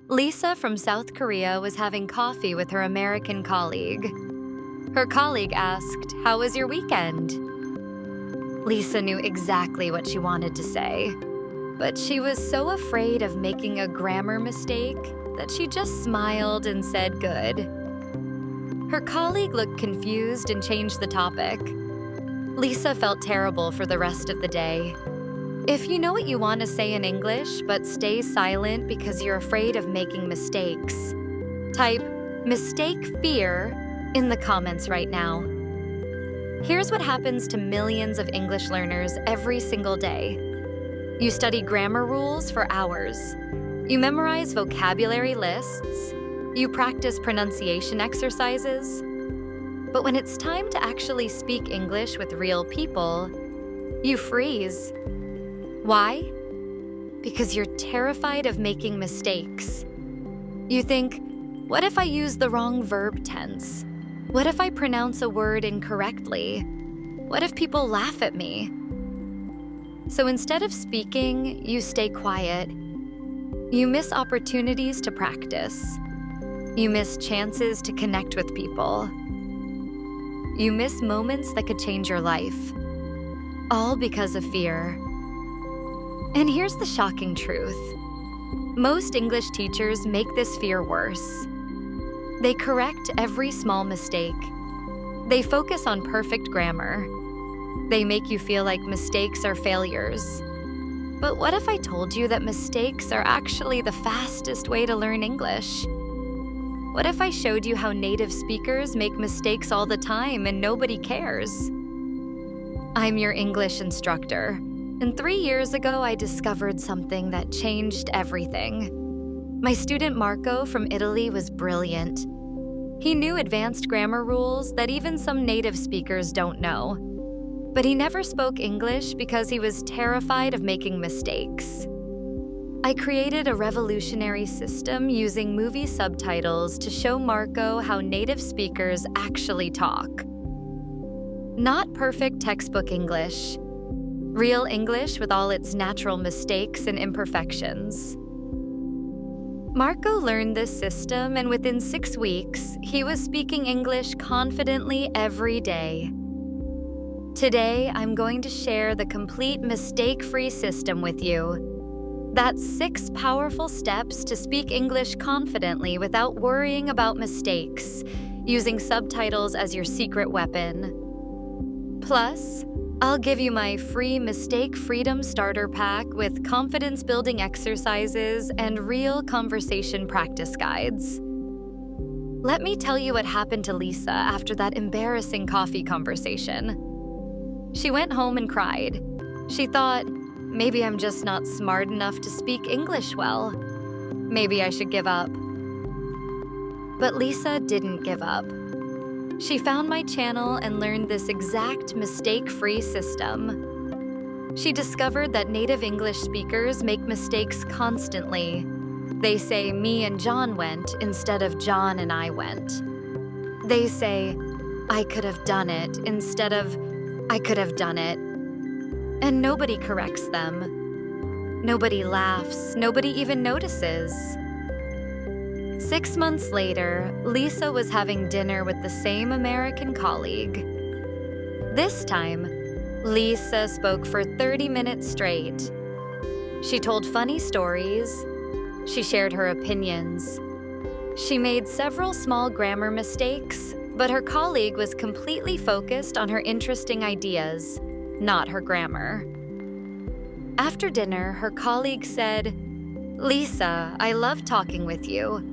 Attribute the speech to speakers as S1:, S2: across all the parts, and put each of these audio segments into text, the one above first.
S1: Lisa from South Korea was having coffee with her American colleague. Her colleague asked, "How was your weekend?" Lisa knew exactly what she wanted to say, but she was so afraid of making a grammar mistake that she just smiled and said good. Her colleague looked confused and changed the topic. Lisa felt terrible for the rest of the day. If you know what you want to say in English but stay silent because you're afraid of making mistakes, type "mistake fear" in the comments right now. Here's what happens to millions of English learners every single day. You study grammar rules for hours. You memorize vocabulary lists. You practice pronunciation exercises. But when it's time to actually speak English with real people, you freeze. Why? Because you're terrified of making mistakes. You think, what if I use the wrong verb tense? What if I pronounce a word incorrectly? What if people laugh at me? So instead of speaking, you stay quiet. You miss opportunities to practice. You miss chances to connect with people. You miss moments that could change your life. All because of fear. And here's the shocking truth. Most English teachers make this fear worse. They correct every small mistake. They focus on perfect grammar. They make you feel like mistakes are failures. But what if I told you that mistakes are actually the fastest way to learn English? What if I showed you how native speakers make mistakes all the time and nobody cares? I'm your English instructor, and 3 years ago I discovered something that changed everything. My student Marco from Italy was brilliant. He knew advanced grammar rules that even some native speakers don't know. But he never spoke English because he was terrified of making mistakes. I created a revolutionary system using movie subtitles to show Marco how native speakers actually talk. Not perfect textbook English. Real English with all its natural mistakes and imperfections. Marco learned this system, and within 6 weeks, he was speaking English confidently every day. Today, I'm going to share the complete mistake-free system with you. That's 6 powerful steps to speak English confidently without worrying about mistakes, using subtitles as your secret weapon. Plus, I'll give you my free Mistake Freedom Starter Pack with confidence-building exercises and real conversation practice guides. Let me tell you what happened to Lisa after that embarrassing coffee conversation. She went home and cried. She thought, maybe I'm just not smart enough to speak English well. Maybe I should give up. But Lisa didn't give up. She found my channel and learned this exact mistake-free system. She discovered that native English speakers make mistakes constantly. They say, "Me and John went," instead of "John and I went." They say, "I could have done it," instead of "I could have done it." And nobody corrects them. Nobody laughs. Nobody even notices. 6 months later, Lisa was having dinner with the same American colleague. This time, Lisa spoke for 30 minutes straight. She told funny stories. She shared her opinions. She made several small grammar mistakes, but her colleague was completely focused on her interesting ideas, not her grammar. After dinner, her colleague said, "Lisa, I love talking with you.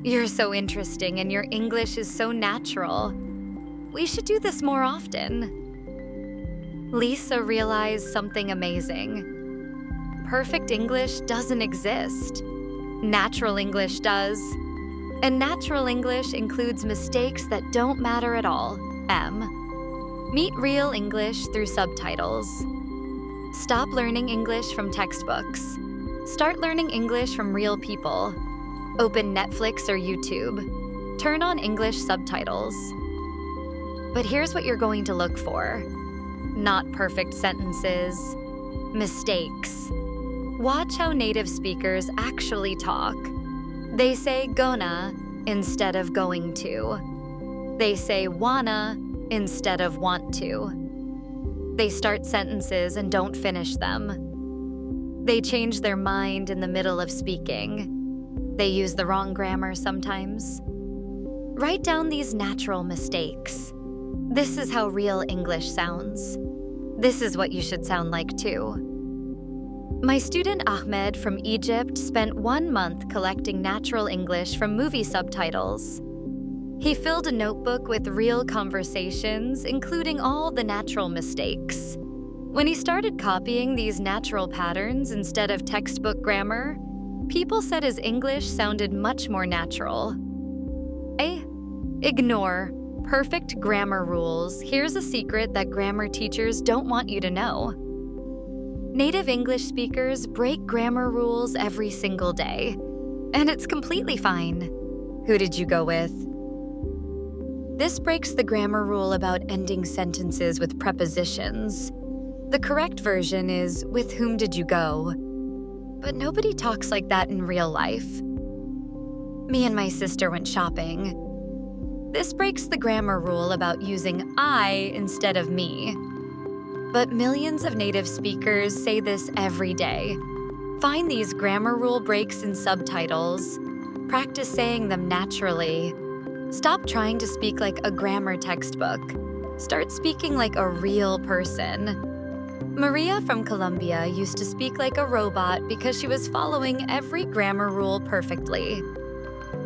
S1: You're so interesting and your English is so natural. We should do this more often." Lisa realized something amazing. Perfect English doesn't exist. Natural English does. And natural English includes mistakes that don't matter at all. Meet real English through subtitles. Stop learning English from textbooks. Start learning English from real people. Open Netflix or YouTube. Turn on English subtitles. But here's what you're going to look for. Not perfect sentences. Mistakes. Watch how native speakers actually talk. They say gonna instead of going to. They say wanna instead of want to. They start sentences and don't finish them. They change their mind in the middle of speaking. They use the wrong grammar sometimes. Write down these natural mistakes. This is how real English sounds. This is what you should sound like too. My student Ahmed from Egypt spent 1 month collecting natural English from movie subtitles. He filled a notebook with real conversations, including all the natural mistakes. When he started copying these natural patterns instead of textbook grammar, people said his English sounded much more natural. Ignore perfect grammar rules. Here's a secret that grammar teachers don't want you to know. Native English speakers break grammar rules every single day, and it's completely fine. Who did you go with? This breaks the grammar rule about ending sentences with prepositions. The correct version is, with whom did you go? But nobody talks like that in real life. Me and my sister went shopping. This breaks the grammar rule about using I instead of me. But millions of native speakers say this every day. Find these grammar rule breaks in subtitles. Practice saying them naturally. Stop trying to speak like a grammar textbook. Start speaking like a real person. Maria from Colombia used to speak like a robot because she was following every grammar rule perfectly.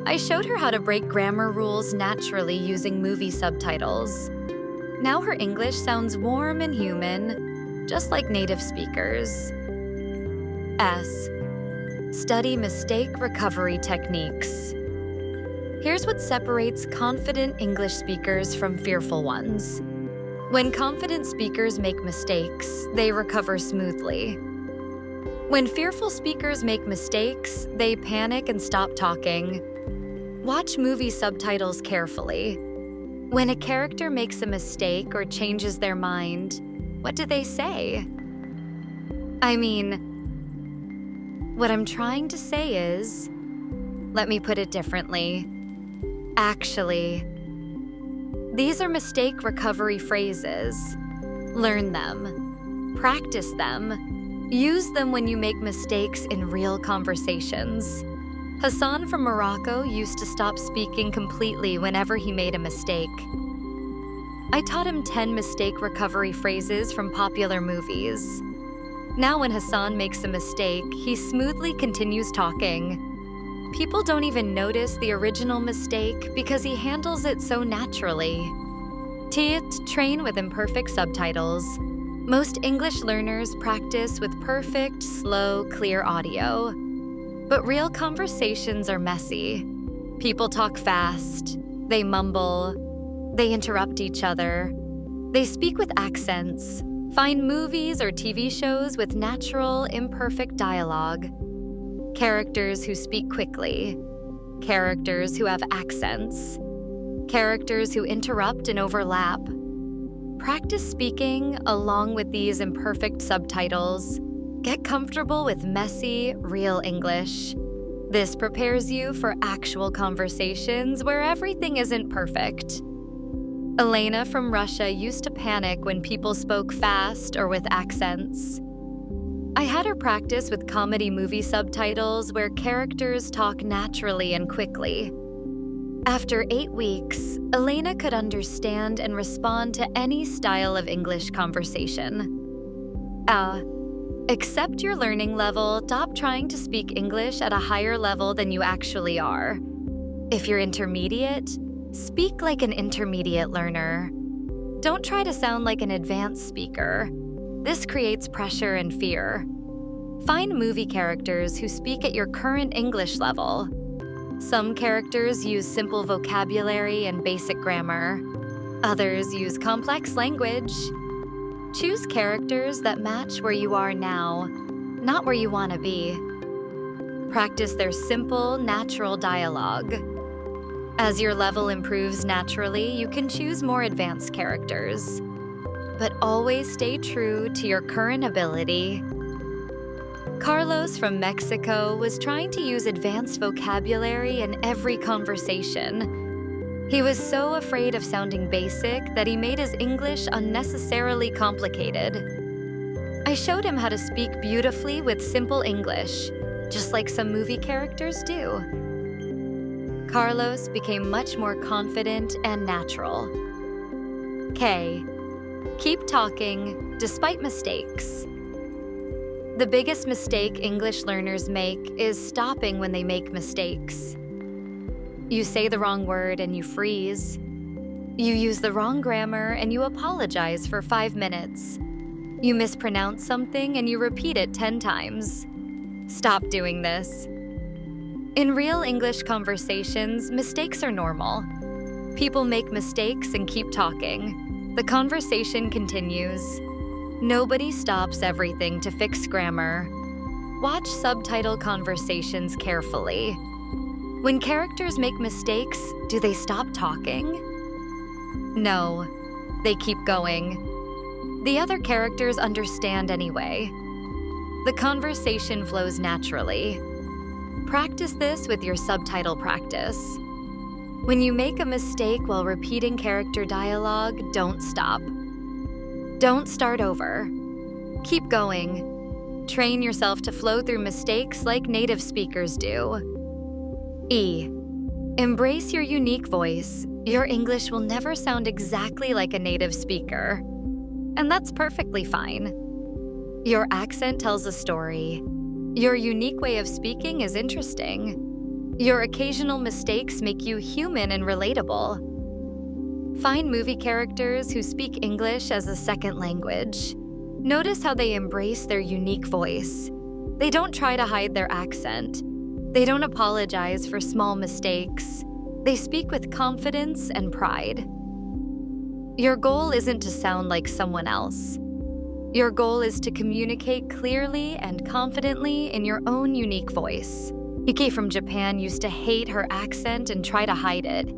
S1: I showed her how to break grammar rules naturally using movie subtitles. Now her English sounds warm and human, just like native speakers. S. Study mistake recovery techniques. Here's what separates confident English speakers from fearful ones. When confident speakers make mistakes, they recover smoothly. When fearful speakers make mistakes, they panic and stop talking. Watch movie subtitles carefully. When a character makes a mistake or changes their mind, what do they say? What I'm trying to say is, let me put it differently. Actually, these are mistake recovery phrases. Learn them. Practice them. Use them when you make mistakes in real conversations. Hassan from Morocco used to stop speaking completely whenever he made a mistake. I taught him 10 mistake recovery phrases from popular movies. Now when Hassan makes a mistake, he smoothly continues talking. People don't even notice the original mistake because he handles it so naturally. Train with imperfect subtitles. Most English learners practice with perfect, slow, clear audio. But real conversations are messy. People talk fast, they mumble, they interrupt each other, they speak with accents. Find movies or TV shows with natural, imperfect dialogue. Characters who speak quickly, characters who have accents, characters who interrupt and overlap. Practice speaking along with these imperfect subtitles. Get comfortable with messy, real English. This prepares you for actual conversations where everything isn't perfect. Elena from Russia used to panic when people spoke fast or with accents. I had her practice with comedy movie subtitles where characters talk naturally and quickly. After 8 weeks, Elena could understand and respond to any style of English conversation. Accept your learning level. Stop trying to speak English at a higher level than you actually are. If you're intermediate, speak like an intermediate learner. Don't try to sound like an advanced speaker. This creates pressure and fear. Find movie characters who speak at your current English level. Some characters use simple vocabulary and basic grammar. Others use complex language. Choose characters that match where you are now, not where you want to be. Practice their simple, natural dialogue. As your level improves naturally, you can choose more advanced characters. But always stay true to your current ability. Carlos from Mexico was trying to use advanced vocabulary in every conversation. He was so afraid of sounding basic that he made his English unnecessarily complicated. I showed him how to speak beautifully with simple English, just like some movie characters do. Carlos became much more confident and natural. K. Keep talking despite mistakes. The biggest mistake English learners make is stopping when they make mistakes. You say the wrong word and you freeze. You use the wrong grammar and you apologize for 5 minutes. You mispronounce something and you repeat it 10 times. Stop doing this. In real English conversations, mistakes are normal. People make mistakes and keep talking. The conversation continues. Nobody stops everything to fix grammar. Watch subtitle conversations carefully. When characters make mistakes, do they stop talking? No, they keep going. The other characters understand anyway. The conversation flows naturally. Practice this with your subtitle practice. When you make a mistake while repeating character dialogue, don't stop. Don't start over. Keep going. Train yourself to flow through mistakes like native speakers do. E. Embrace your unique voice. Your English will never sound exactly like a native speaker. And that's perfectly fine. Your accent tells a story. Your unique way of speaking is interesting. Your occasional mistakes make you human and relatable. Find movie characters who speak English as a second language. Notice how they embrace their unique voice. They don't try to hide their accent. They don't apologize for small mistakes. They speak with confidence and pride. Your goal isn't to sound like someone else. Your goal is to communicate clearly and confidently in your own unique voice. Yuki from Japan used to hate her accent and try to hide it.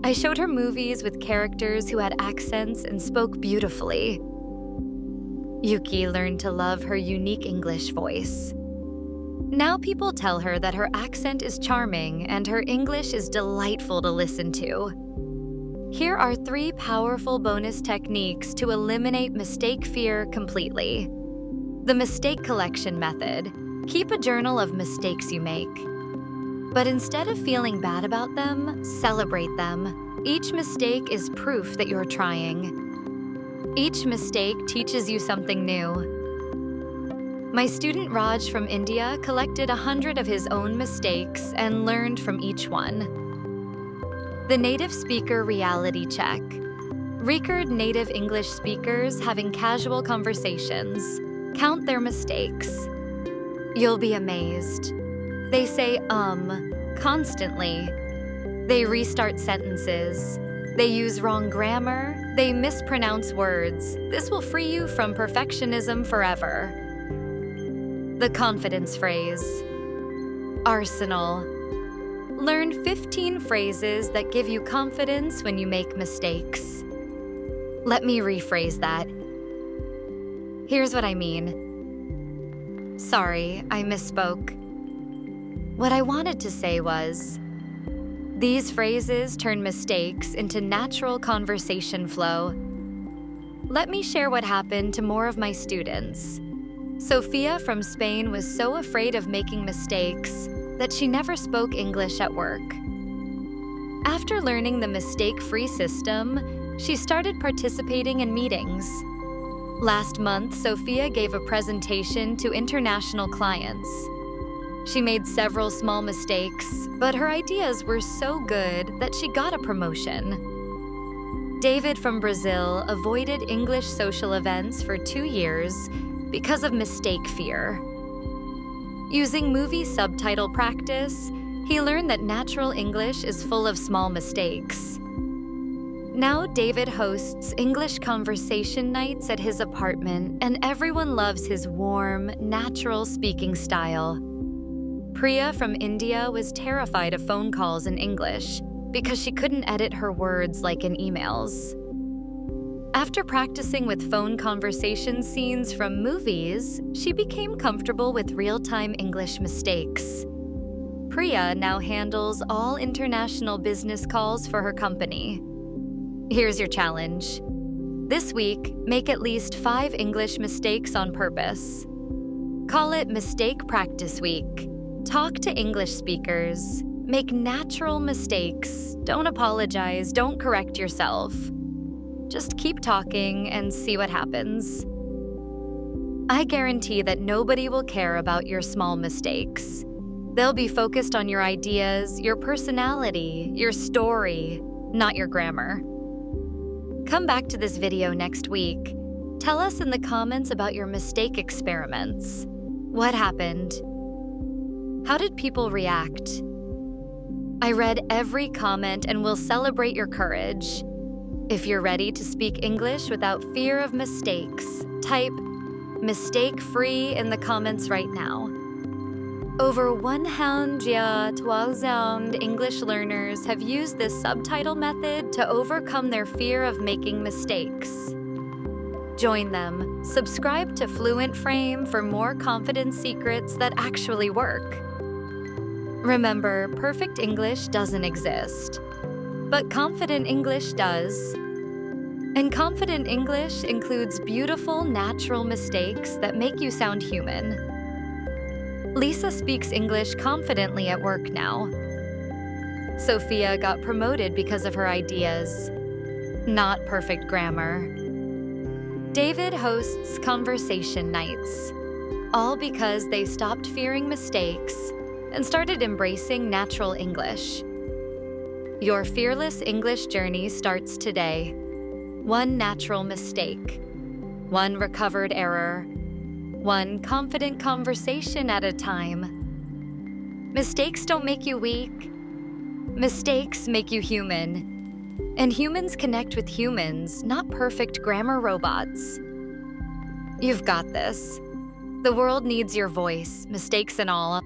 S1: I showed her movies with characters who had accents and spoke beautifully. Yuki learned to love her unique English voice. Now people tell her that her accent is charming and her English is delightful to listen to. Here are 3 powerful bonus techniques to eliminate mistake fear completely. The mistake collection method. Keep a journal of mistakes you make. But instead of feeling bad about them, celebrate them. Each mistake is proof that you're trying. Each mistake teaches you something new. My student Raj from India collected 100 of his own mistakes and learned from each one. The native speaker reality check. Record native English speakers having casual conversations. Count their mistakes. You'll be amazed. They say constantly. They restart sentences. They use wrong grammar. They mispronounce words. This will free you from perfectionism forever. The confidence phrase. Arsenal. Learn 15 phrases that give you confidence when you make mistakes. Let me rephrase that. Here's what I mean. Sorry, I misspoke. What I wanted to say was, these phrases turn mistakes into natural conversation flow. Let me share what happened to more of my students. Sophia from Spain was so afraid of making mistakes that she never spoke English at work. After learning the mistake-free system, she started participating in meetings. Last month, Sophia gave a presentation to international clients. She made several small mistakes, but her ideas were so good that she got a promotion. David from Brazil avoided English social events for 2 years because of mistake fear. Using movie subtitle practice, he learned that natural English is full of small mistakes. Now David hosts English conversation nights at his apartment, and everyone loves his warm, natural speaking style. Priya from India was terrified of phone calls in English because she couldn't edit her words like in emails. After practicing with phone conversation scenes from movies, she became comfortable with real-time English mistakes. Priya now handles all international business calls for her company. Here's your challenge. This week, make at least 5 English mistakes on purpose. Call it Mistake Practice Week. Talk to English speakers. Make natural mistakes. Don't apologize. Don't correct yourself. Just keep talking and see what happens. I guarantee that nobody will care about your small mistakes. They'll be focused on your ideas, your personality, your story, not your grammar. Come back to this video next week. Tell us in the comments about your mistake experiments. What happened? How did people react? I read every comment and will celebrate your courage. If you're ready to speak English without fear of mistakes, type mistake-free in the comments right now. Over 100,000 English learners have used this subtitle method to overcome their fear of making mistakes. Join them. Subscribe to FluentFrame for more confidence secrets that actually work. Remember, perfect English doesn't exist, but confident English does. And confident English includes beautiful, natural mistakes that make you sound human. Lisa speaks English confidently at work now. Sophia got promoted because of her ideas, not perfect grammar. David hosts conversation nights, all because they stopped fearing mistakes and started embracing natural English. Your fearless English journey starts today. One natural mistake, one recovered error, one confident conversation at a time. Mistakes don't make you weak. Mistakes make you human. And humans connect with humans, not perfect grammar robots. You've got this. The world needs your voice, mistakes and all.